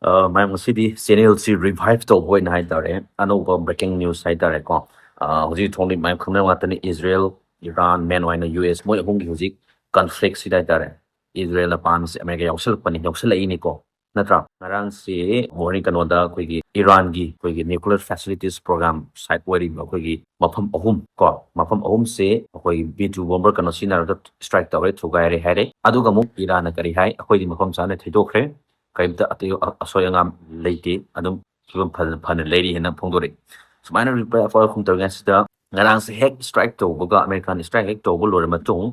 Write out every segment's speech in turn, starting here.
ꯃꯌꯥꯝ ꯉꯁꯤꯗꯤ ꯆꯦꯅꯦꯜꯁꯤ ꯔꯤꯚꯥꯏꯚ ꯇꯧꯕ ꯑꯣꯏꯅ ꯍꯥꯏꯇꯥꯔꯦ ꯑꯅꯧꯕ ꯕ꯭ꯔꯦꯀꯤꯡ ꯅ꯭ꯌꯨꯁ ꯍꯥꯏꯇꯥꯔꯦꯀꯣ ꯍꯧꯖꯤꯛ ꯊꯣꯡꯂꯤ ꯃꯌꯥꯝ ꯈꯪꯅꯕ ꯉꯥꯛꯇꯅꯤ ꯏꯖꯔꯦꯜ ꯏꯔꯥꯟ ꯃꯦꯟ ꯑꯣꯏꯅ ꯌꯨ.ꯑꯦꯁ ꯃꯣꯏ ꯑꯍꯨꯝꯒꯤ ꯍꯧꯖꯤꯛ ꯀꯟꯐ꯭ꯂꯤꯛꯁꯤꯗ ꯍꯥꯏꯇꯥꯔꯦ ꯏꯖꯔꯦꯜꯅ ꯄꯥꯝꯃꯤꯁꯦ ꯑꯃꯦꯔꯤꯀꯥ ꯌꯥꯎꯁꯜꯂꯛꯏꯅꯤꯀꯣ ꯅꯠꯇ꯭ꯔꯥ ꯉꯔꯥꯡꯁꯤ ꯃꯣꯔꯅꯤꯡ ꯀꯩꯅꯣꯗ ꯑꯩꯈꯣꯏꯒꯤ ꯏꯔꯥꯟꯒꯤ ꯑꯩꯈꯣꯏꯒꯤ ꯅ꯭ꯌꯨꯀ꯭ꯂꯤꯌꯔ ꯐꯦꯁꯤꯂꯤꯇꯤꯁ ꯄ꯭ꯔꯣꯒ꯭ꯔꯥꯝ ꯁꯥꯏꯠ ꯑꯣꯏꯔꯤꯕ ꯑꯩꯈꯣꯏꯒꯤ ꯃꯐꯝ ꯑꯍꯨꯝ ꯀꯣ ꯃꯐꯝ ꯑꯍꯨꯝꯁꯦ ꯑꯩꯈꯣꯏ B2 ꯕꯣꯝꯕꯔ ꯀꯩꯅꯣ ꯁꯤꯖꯤꯟꯅꯔꯒ ꯁ꯭ꯇ꯭ꯔꯥꯏꯛ ꯇꯧꯔꯦ ꯊꯨꯒꯥꯏꯔꯦ ꯍꯥꯏꯔꯦ ꯑꯗꯨꯒ ꯑꯃꯨꯛ ꯏꯔꯥꯟꯅ ꯀꯔꯤ ꯍꯥꯏ ꯑꯩꯈꯣꯏꯗꯤ ꯃꯐꯝ ꯆꯥꯅ ꯊꯩꯗꯣꯛꯈ꯭ꯔꯦ ꯀꯔꯤꯝꯇ ꯑꯇꯩ ꯑꯁꯣꯏ ꯑꯉꯥꯝ ꯂꯩꯇꯦ ꯑꯗꯨꯝ ꯐꯤꯕꯝ ꯐꯅ ꯂꯩꯔꯤ ꯍꯥꯏꯅ ꯐꯣꯡꯗꯣꯔꯛꯏ ꯁꯨꯃꯥꯏꯅ ꯔꯤꯄ꯭ꯂꯥꯏ ꯑꯐꯕ ꯇꯧꯔꯤꯉꯩꯁꯤꯗ ꯉꯔꯥꯡꯁꯦ ꯍꯦꯛ ꯁ꯭ꯇ꯭ꯔꯥꯏꯛ ꯇꯧꯕꯒ ꯑꯃꯦꯔꯤꯀꯥꯟ ꯁ꯭ꯇ꯭ꯔꯥꯏꯛ ꯍꯦꯛ ꯇꯧꯕ ꯂꯣꯏꯔ ꯃꯇꯨꯡ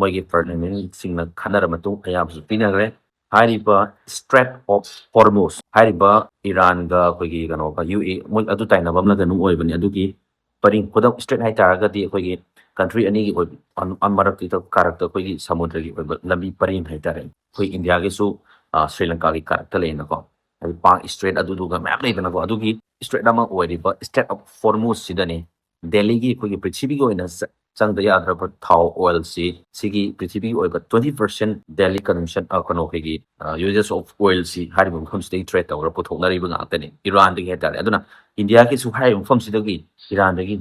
ꯃꯣꯏꯒꯤ ꯄꯥꯔꯂꯤꯌꯥꯃꯦꯟꯁꯤꯡꯅ ꯈꯟꯅꯔ ꯃꯇꯨꯡ ꯑꯌꯥꯕꯁꯨ ꯄꯤꯅꯈ꯭ꯔꯦ ꯍꯥꯏꯔꯤꯕ ꯁ꯭ꯇ꯭ꯔꯦꯠ ꯑꯣꯐ ꯍꯣꯔꯃꯨꯁ ꯍꯥꯏꯔꯤꯕ ꯏꯔꯥꯟꯒ ꯑꯩꯈꯣꯏꯒꯤ ꯀꯩꯅꯣꯒ ꯌꯨ.ꯑꯦ ꯃꯣꯏ ꯑꯗꯨ ꯇꯥꯏꯅꯕ ꯑꯃꯅ ꯑꯗꯨꯝ ꯑꯣꯏꯕꯅꯤ ꯑꯗꯨꯒꯤ ꯄꯔꯤꯡ ꯈꯨꯗꯝ ꯁ꯭ꯇ꯭ꯔꯦꯠ ꯍꯥꯏꯇꯥꯔꯒꯗꯤ ꯑꯩꯈꯣꯏꯒꯤ ꯀꯟꯇ꯭ꯔꯤ ꯑꯅꯤꯒꯤ ꯑꯣꯏꯕ ꯃꯔꯛꯇ ꯀꯥꯔꯛꯇ ꯑꯩꯈꯣꯏꯒꯤ ꯁꯃꯨꯗ꯭ꯔꯒꯤ ꯑꯣꯏꯕ ꯂꯝꯕꯤ ꯄꯔꯤꯡ ꯍꯥꯏꯇꯥꯔꯦ ꯑꯩꯈꯣꯏ ꯏꯟꯗꯤꯌꯥꯒꯤꯁꯨ ꯁ꯭ꯔꯤ ꯂꯪꯀꯥꯒꯤ ꯀꯥꯔꯛꯇ ꯂꯩꯅꯀꯣ ꯍꯥꯏꯗꯤ ꯄꯥꯛ ꯁ꯭ꯇ꯭ꯔꯦꯠ ꯑꯗꯨꯗꯨꯒ ꯃꯌꯥꯝ ꯂꯩꯗꯅꯀꯣ ꯑꯗꯨꯒꯤ ꯁ꯭ꯇ꯭ꯔꯦꯠ ꯑꯃ ꯑꯣꯏꯔꯤꯕ ꯁ꯭ꯇ꯭ꯔꯦꯠ ꯑꯣꯐ ꯍꯣꯔꯃꯨꯁꯁꯤꯗꯅꯤ ꯗꯦꯜꯂꯤꯒꯤ ꯑꯩꯈꯣꯏꯒꯤ ꯄ꯭ꯔꯤꯊꯤꯕꯤꯒꯤ ꯑꯣꯏꯅ ꯆꯪꯗ ꯌꯥꯗ꯭ꯔꯕ ꯊꯥꯎ ꯑꯣꯏꯜꯁꯤ ꯁꯤꯒꯤ ꯄ꯭ꯔꯤꯊꯤꯕꯤꯒꯤ ꯑꯣꯏꯕ 20% ꯗꯦꯜꯂꯤ ꯀꯟꯖꯝꯁꯟ ꯀꯩꯅꯣ ꯑꯩꯈꯣꯏꯒꯤ ꯌꯨꯖꯦꯁ ꯑꯣꯐ ꯑꯣꯏꯜꯁꯤ ꯍꯥꯏꯔꯤꯕ ꯃꯐꯝꯁꯤꯗꯒꯤ ꯇ꯭ꯔꯦꯠ ꯇꯧꯔꯒ ꯄꯨꯊꯣꯛꯅꯔꯤꯕ ꯉꯥꯛꯇꯅꯤ ꯏꯔꯥꯟꯗꯒꯤ ꯍꯥꯏꯇꯥꯔꯦ ꯑꯗꯨꯅ ꯏꯟꯗꯤꯌꯥꯒꯤꯁꯨ ꯍꯥꯏꯔꯤꯕ ꯃꯐꯝꯁꯤꯗꯒꯤ ꯏꯔꯥꯟꯗꯒꯤ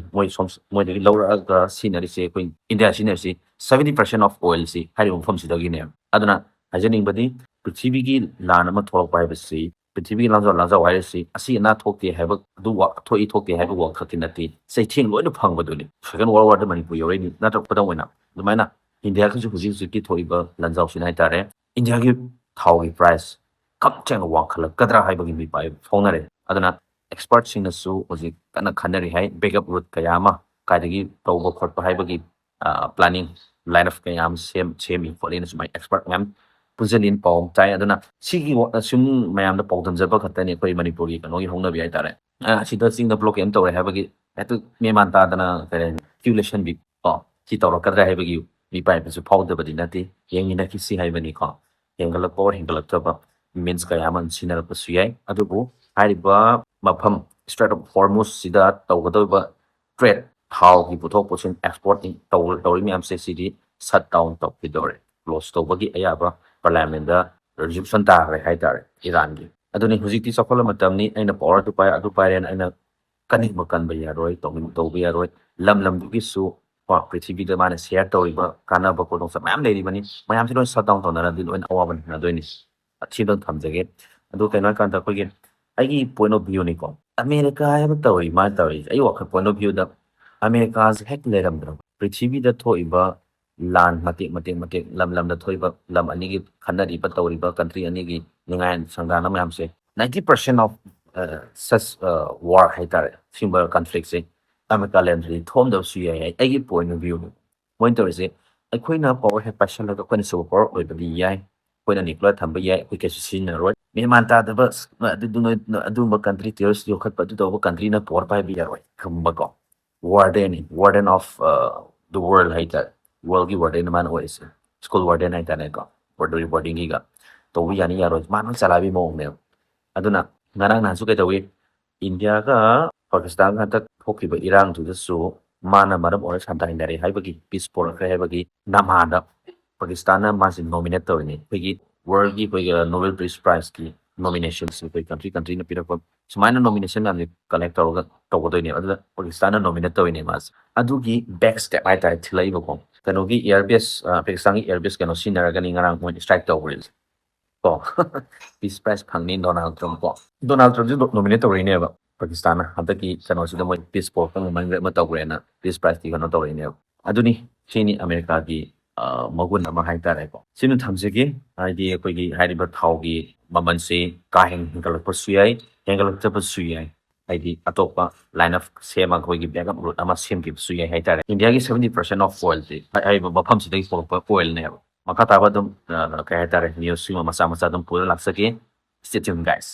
ꯃꯣꯏꯗꯒꯤ ꯂꯧꯔꯛꯑꯒ ꯁꯤꯖꯤꯟꯅꯔꯤꯁꯦ ꯑꯩꯈꯣꯏ ꯏꯟꯗꯤꯌꯥ ꯁꯤꯖꯤꯟꯅꯔꯤꯁꯤ 70% ꯑꯣꯐ ꯑꯣꯏꯜꯁꯤ ꯍꯥꯏꯔꯤꯕ ꯃꯐꯝꯁꯤꯗꯒꯤꯅꯦꯕ ꯑꯗꯨꯅ ꯍꯥꯏꯖꯅꯤꯡꯕꯗꯤ ꯄ꯭ꯔꯤꯊꯤꯕꯤꯒꯤ ꯂꯥꯟ ꯑꯃ ꯊꯣꯛꯂꯛꯄ ꯍꯥꯏꯕꯁꯤ ꯄ꯭ꯔꯤꯊꯤꯕꯤꯒꯤ ꯂꯥꯟꯖꯥꯎ ꯍꯥꯏꯔꯤꯁꯤ ꯑꯁꯤ ꯑꯅꯥ ꯊꯣꯛꯇꯦ ꯍꯥꯏꯕ ꯑꯗꯨ ꯊꯣꯛꯏ ꯊꯣꯛꯇꯦ ꯍꯥꯏꯕ ꯋꯥꯈꯛꯀꯤ ꯅꯠꯇꯦ ꯆꯩꯊꯦꯡ ꯂꯣꯏꯅ ꯐꯪꯕꯗꯨꯅꯤ ꯁꯦꯀꯦꯟ ꯋꯥꯔꯜ ꯋꯥꯔꯗ ꯃꯅꯤꯄꯨꯔ ꯌꯧꯔꯛꯏꯅꯤ ꯅꯠꯇ꯭ꯔ ꯈꯨꯗꯝ ꯑꯣꯏꯅ ꯑꯗꯨꯃꯥꯏꯅ ꯏꯟꯗꯤꯌꯥꯒꯤꯁꯨ ꯍꯧꯖꯤꯛꯀꯤ ꯊꯣꯛꯏꯕ ꯂꯥꯟꯖꯥꯎꯁꯤꯅ ꯍꯥꯏꯇꯥꯔꯦ ꯏꯟꯗꯤꯌꯥꯒꯤ ꯊꯥꯎꯒꯤ ꯄ꯭ꯔꯥꯏꯁ ꯀꯞꯆꯦꯡ ꯋꯥꯡꯈꯠꯂꯛꯀꯗ꯭ꯔꯥ ꯍꯥꯏꯕꯒꯤ ꯃꯤꯄꯥꯏ ꯐꯣꯡꯅꯔꯦ ꯑꯗꯨꯅ ꯑꯦꯛꯁꯄꯔꯠꯁꯤꯡꯅꯁꯨ ꯍꯧꯖꯤꯛ ꯀꯟꯅ ꯈꯟꯅꯔꯤ ꯍꯥꯏ ꯕꯦꯛꯑꯞ ꯔꯨꯠ ꯀꯌꯥ ꯑꯃ ꯀꯥꯏꯗꯒꯤ ꯇꯧꯕ ꯈꯣꯠꯄ ꯍꯥꯏꯕꯒꯤ ꯄ꯭ꯂꯥꯅꯤꯡ ꯂꯥꯏꯟ ꯑꯞ ꯀꯌꯥ ꯑꯃ ꯁꯦꯝꯃꯤ ꯈꯣꯠꯂꯤꯅ ꯁꯨꯃꯥꯏꯅ ꯑꯦꯛꯁꯄꯔꯠ ꯃꯌꯥꯝ ꯄꯨꯟꯁꯤꯜꯂꯤꯅ ꯄꯥꯎ ꯇꯥꯏ ꯑꯗꯨꯅ ꯁꯤꯒꯤ ꯁꯨꯝ ꯃꯌꯥꯝꯗ ꯄꯥꯎꯗꯝꯖꯕ ꯈꯛꯇꯅꯤ ꯑꯩꯈꯣꯏ ꯃꯅꯤꯄꯨꯔꯒꯤ ꯀꯩꯅꯣꯒꯤ ꯍꯧꯅꯕꯤ ꯍꯥꯏꯇꯥꯔꯦ ꯁꯤꯗ ꯆꯤꯡꯗ ꯕ꯭ꯂꯣꯀꯦꯠ ꯇꯧꯔꯦ ꯍꯥꯏꯕꯒꯤ ꯍꯦꯛꯇ ꯃꯦꯃꯥꯟ ꯇꯥꯗꯅ ꯀꯔꯤ ꯀ꯭ꯌꯨ ꯂꯦꯞꯁꯟꯕꯤ ꯀꯣ ꯁꯤ ꯇꯧꯔꯛꯀꯗ꯭ꯔꯥ ꯍꯥꯏꯕꯒꯤ ꯃꯤꯄꯥꯏꯕꯁꯨ ꯐꯥꯎꯗꯕꯗꯤ ꯅꯠꯇꯦ ꯌꯦꯡꯃꯤꯟꯅꯈꯤꯁꯤ ꯍꯥꯏꯕꯅꯤꯀꯣ ꯍꯦꯟꯒꯠꯂꯛꯄ ꯑꯣꯔ ꯍꯦꯟꯒꯠꯂꯛꯇꯕ ꯃꯤꯟꯁ ꯀꯌꯥ ꯑꯃ ꯁꯤꯖꯤꯟꯅꯔꯛꯄꯁꯨ ꯌꯥꯏ ꯑꯗꯨꯕꯨ ꯍꯥꯏꯔꯤꯕ ꯃꯐꯝ ꯁ꯭ꯇ꯭ꯔꯦꯠ ꯑꯣꯐ ꯍꯣꯔꯃꯨꯁꯁꯤꯗ ꯇꯧꯒꯗꯧꯔꯤꯕ ꯇ꯭ꯔꯦꯠ ꯊꯥꯎꯒꯤ ꯄꯨꯊꯣꯛ ꯄꯨꯁꯤꯟ ꯑꯦꯛꯁꯄꯣꯔꯠ ꯇꯧꯔꯤ ꯃꯌꯥꯝꯁꯦ ꯁꯤꯗꯤ ꯁꯠ ꯗꯥꯎꯟ ꯇꯧꯈꯤꯗꯧꯔꯦ ꯀ꯭ꯂꯣꯖ ꯇꯧꯕꯒꯤ ꯑꯌꯥꯕ ꯄꯥꯔꯂꯤꯌꯥꯃꯦꯟꯗ ꯔꯤꯖꯣꯂꯨꯁꯟ ꯇꯥꯈ꯭ꯔꯦ ꯍꯥꯏꯇꯥꯔꯦ ꯏꯔꯥꯟꯒꯤ ꯑꯗꯨꯅꯤ ꯍꯧꯖꯤꯛꯇꯤ ꯆꯥꯎꯈꯠꯂ ꯃꯇꯝꯅꯤ ꯑꯩꯅ ꯄꯋꯥꯔ ꯑꯗꯨ ꯄꯥꯏꯔꯦꯅ ꯑꯩꯅ ꯀꯟꯅꯤꯡꯕ ꯀꯟꯕ ꯌꯥꯔꯣꯏ ꯇꯧꯕ ꯌꯥꯔꯣꯏ ꯂꯝꯗꯨꯒꯤꯁꯨ ꯄ꯭ꯔꯤꯊꯤꯕꯤꯗ ꯃꯥꯅ ꯁꯤꯌꯔ ꯇꯧꯔꯤꯕ ꯀꯥꯟꯅꯕ ꯈꯨꯗꯣꯡꯆꯥꯕ ꯃꯌꯥꯝ ꯂꯩꯔꯤꯕꯅꯤ ꯃꯌꯥꯝꯁꯤ ꯂꯣꯏꯅ ꯁꯠ ꯗꯥꯎꯟ ꯇꯧꯅꯔꯗꯤ ꯂꯣꯏꯅ ꯑꯋꯥꯕ ꯅꯪꯅꯗꯣꯏꯅꯤ ꯑꯁꯤꯗ ꯊꯝꯖꯒꯦ ꯑꯗꯨ ꯀꯩꯅꯣ ꯍꯥꯏꯀꯥꯟꯗ ꯑꯩꯈꯣꯏꯒꯤ ꯑꯩꯒꯤ ꯄꯣꯏꯟ ꯑꯣꯐ ꯚ꯭ꯌꯨꯅꯤꯀꯣ ꯑꯃꯦꯔꯤꯀꯥ ꯍꯥꯏꯕ ꯇꯧꯔꯤ ꯃꯥꯅ ꯇꯧꯔꯤꯁꯦ ꯑꯩ ꯋꯥꯈꯜ ꯄꯣꯏꯟ ꯑꯣꯐ ꯚ꯭ꯌꯨꯗ ꯑꯃꯦꯔꯤꯀꯥꯁꯦ ꯍꯦꯛ ꯂꯩꯔꯝꯗ꯭ꯔꯕ ꯄ꯭ꯔꯤꯊꯤꯕꯤꯗ ꯊꯣꯛꯏꯕ ꯂꯥꯟ ꯃꯇꯦꯛ ꯂꯝꯗ ꯊꯣꯛꯏꯕ ꯂꯝ ꯑꯅꯤꯒꯤ ꯈꯟꯅꯔꯤꯕ ꯇꯧꯔꯤꯕ ꯀꯟꯇ꯭ꯔꯤ ꯑꯅꯤꯒꯤ ꯅꯤꯡꯉꯥꯏ ꯁꯪꯗꯥꯅ ꯃꯌꯥꯝꯁꯦ 90% ꯑꯣꯐ ꯁꯁ ꯋꯥꯔ ꯍꯥꯏꯇꯥꯔꯦ ꯁꯤꯒꯨꯝꯕ ꯀꯟꯐ꯭ꯂꯤꯛꯁꯦ ꯑꯃꯦꯔꯤꯀꯥ ꯂꯩꯔꯝꯗ꯭ꯔꯗꯤ ꯊꯣꯛꯑꯝꯗꯕꯁꯨ ꯌꯥꯏ ꯑꯩꯒꯤ ꯄꯣꯏꯟ ꯑꯣꯐ ꯚ꯭ꯌꯨꯅꯤ ꯃꯣꯏꯅ ꯇꯧꯔꯤꯁꯦ ꯑꯩꯈꯣꯏꯅ ꯄꯋꯥꯔ ꯍꯦꯛ ꯄꯥꯏꯁꯜꯂꯒ ꯑꯩꯈꯣꯏꯅ ꯁꯨꯄꯔ ꯄꯋꯥꯔ ꯑꯣꯏꯕꯗꯤ ꯌꯥꯏ ꯑꯩꯈꯣꯏꯅ ꯅ꯭ꯌꯨꯀ꯭ꯂꯤꯌꯔ ꯊꯝꯕ ꯌꯥꯏ ꯑꯩꯈꯣꯏ ꯀꯩꯁꯨ ꯁꯤꯖꯤꯟꯅꯔꯣꯏ ꯃꯦꯟꯃꯥꯟ ꯇꯥꯗꯕ ꯑꯗꯨꯒꯨꯝꯕ ꯀꯟꯇ꯭ꯔꯤ ꯇꯦꯔꯣꯔꯤꯁ ꯌꯣꯛꯈꯠꯄ ꯑꯗꯨ ꯇꯧꯕ ꯀꯟꯇ꯭ꯔꯤꯅ ꯄꯋꯥꯔ ꯄꯥꯏꯕ ꯌꯥꯔꯣꯏ ꯈꯪꯕꯀꯣ ꯋꯥꯔꯗꯦꯟ ꯑꯣꯐ ꯗ ꯋꯥꯔꯜ ꯍꯥꯏꯇꯥꯔꯦ ꯋꯥꯔꯜꯒꯤ ꯋꯥꯔꯗꯦꯟ ꯃꯥꯅ ꯑꯣꯏꯔꯤꯁꯦ ꯁ꯭ꯀꯨꯜ ꯋꯥꯔꯗꯦꯟ ꯍꯥꯏꯇꯥꯔꯦꯀꯣ ꯕꯣꯔꯗꯤꯡꯒꯤꯒ ꯇꯧꯕ ꯌꯥꯅꯤ ꯌꯥꯔꯣꯏ ꯃꯥꯅ ꯆꯂꯥꯏꯕꯒꯤ ꯃꯑꯣꯡꯅꯦꯕ ꯑꯗꯨꯅ ꯉꯔꯥꯡ ꯅꯍꯥꯟꯁꯨ ꯀꯩꯗꯧꯏ ꯏꯟꯗꯤꯌꯥꯒ ꯄꯥꯀꯤꯁꯇꯥꯟꯒ ꯍꯟꯗꯛ ꯊꯣꯛꯈꯤꯕ ꯏꯔꯥꯡꯗꯨꯗꯁꯨ ꯃꯥꯅ ꯃꯔꯝ ꯑꯣꯏꯔꯒ ꯁꯝꯊꯥꯏꯅꯔꯦ ꯍꯥꯏꯕꯒꯤ ꯄꯤꯁ ꯄꯣꯔꯛꯈ꯭ꯔꯦ ꯍꯥꯏꯕꯒꯤ ꯅꯃꯥꯗ ꯄꯥꯀꯤꯁꯇꯥꯟꯅ ꯃꯥꯁꯦ ꯅꯣꯃꯤꯅꯦꯠ ꯇꯧꯔꯤꯅꯤ ꯑꯩꯈꯣꯏꯒꯤ ꯋꯥꯔꯜꯒꯤ ꯑꯩꯈꯣꯏꯒꯤ ꯅꯣꯕꯦꯜ ꯄꯤꯁ ꯄ꯭ꯔꯥꯏꯖꯀꯤ ꯅꯣꯃꯤꯅꯦꯁꯟꯁꯤ ꯑꯩꯈꯣꯏ ꯀꯟꯇ꯭ꯔꯤꯅ ꯄꯤꯔꯛꯄ ꯁꯨꯃꯥꯏꯅ ꯅꯣꯃꯤꯅꯦꯁꯟ ꯃꯌꯥꯝꯁꯦ ꯀꯂꯦꯛ ꯇꯧꯔꯒ ꯇꯧꯒꯗꯣꯏꯅꯦꯕ ꯑꯗꯨꯗ ꯄꯥꯀꯤꯁꯇꯥꯟꯅ ꯅꯣꯃꯤꯅꯦꯠ ꯇꯧꯔꯤꯅꯦ ꯃꯥꯁꯦ ꯑꯗꯨꯒꯤ ꯕꯦꯛ ꯁ꯭ꯇꯦꯞ ꯍꯥꯏꯇꯥꯔꯦ ꯊꯤꯜꯂꯛꯏꯕꯀꯣ ꯀꯩꯅꯣꯒꯤ ꯏꯌꯔꯕꯦꯁ ꯄꯥꯀꯤꯁꯇꯥꯟꯒꯤ ꯏꯌꯔꯕꯦꯁ ꯀꯩꯅꯣ ꯁꯤꯖꯤꯟꯅꯔꯒꯅꯤ ꯉꯔꯥꯡ ꯃꯣꯏꯅ ꯁ꯭ꯇ꯭ꯔꯥꯏꯛ ꯇꯧꯈ꯭ꯔꯦ ꯀꯣ ꯄꯤꯁ ꯄ꯭ꯔꯥꯏꯖ ꯐꯪꯅꯤ ꯗꯣꯅꯥꯜड ꯇ꯭ꯔꯝꯞ ꯀꯣ ꯗꯣꯅꯥꯜഡ് ꯇ꯭ꯔꯝꯞꯁꯨ ꯅꯣꯃꯤꯅꯦꯠ ꯇꯧꯔꯛꯏꯅꯦꯕ ꯄꯥꯀꯤꯁꯇꯥꯟꯅ ꯍꯟꯗꯛꯀꯤ ꯀꯩꯅꯣꯁꯤꯗ ꯃꯣꯏ ꯄꯤꯁ ꯄꯣꯔꯛꯄ ꯉꯝꯍꯟꯈ꯭ꯔꯦ ꯑꯃ ꯇꯧꯈ꯭ꯔꯦꯅ ꯄꯤꯁ ꯄ꯭ꯔꯥꯏꯖꯀꯤ ꯀꯩꯅꯣ ꯇꯧꯔꯛꯏꯅꯦꯕ ꯑꯗꯨꯅꯤ ꯁꯤꯅꯤ ꯑꯃꯦꯔꯤꯀꯥꯒꯤ ꯃꯒꯨꯟ ꯑꯃ ꯍꯥꯏꯇꯥꯔꯦꯀꯣ ꯁꯤꯅ ꯊꯝꯖꯒꯦ ꯍꯥꯏꯗꯤ ꯑꯩꯈꯣꯏꯒꯤ ꯍꯥꯏꯔꯤꯕ ꯊꯥꯎꯒꯤ ꯃꯃꯜꯁꯤ ꯀꯥ ꯍꯦꯟꯅ ꯍꯦꯟꯒꯠꯂꯛꯄꯁꯨ ꯌꯥꯏ ꯍꯦꯟꯒꯠꯂꯛꯇꯕꯁꯨ ꯌꯥꯏ ꯍꯥꯏꯗꯤ ꯑꯇꯣꯞꯄ ꯂꯥꯏꯟ ꯑꯞ ꯁꯦꯝꯃꯒ ꯑꯩꯈꯣꯏꯒꯤ ꯕꯦꯛꯑꯞ ꯔꯨꯠ ꯑꯃ ꯁꯦꯝꯈꯤꯕꯁꯨ ꯌꯥꯏ ꯍꯥꯏꯇꯥꯔꯦ ꯏꯟꯗꯤꯌꯥꯒꯤ 70% ꯑꯣꯐ ꯑꯣꯏꯜꯁꯤ ꯍꯥꯏꯔꯤꯕ ꯃꯐꯝꯁꯤꯗꯒꯤ ꯄꯨꯔꯛꯄ ꯑꯣꯏꯜꯅꯦꯕ ꯃꯈꯥ ꯇꯥꯕ ꯑꯗꯨꯝ ꯀꯩ ꯍꯥꯏꯇꯥꯔꯦ ꯅ꯭ꯌꯨꯁꯁꯤꯡ ꯃꯆꯥ ꯑꯗꯨꯝ ꯄꯨꯔ ꯂꯥꯛꯆꯒꯦ ꯁ꯭ꯇꯦ ꯇ꯭ꯌꯨꯟ ꯒꯥꯏꯁ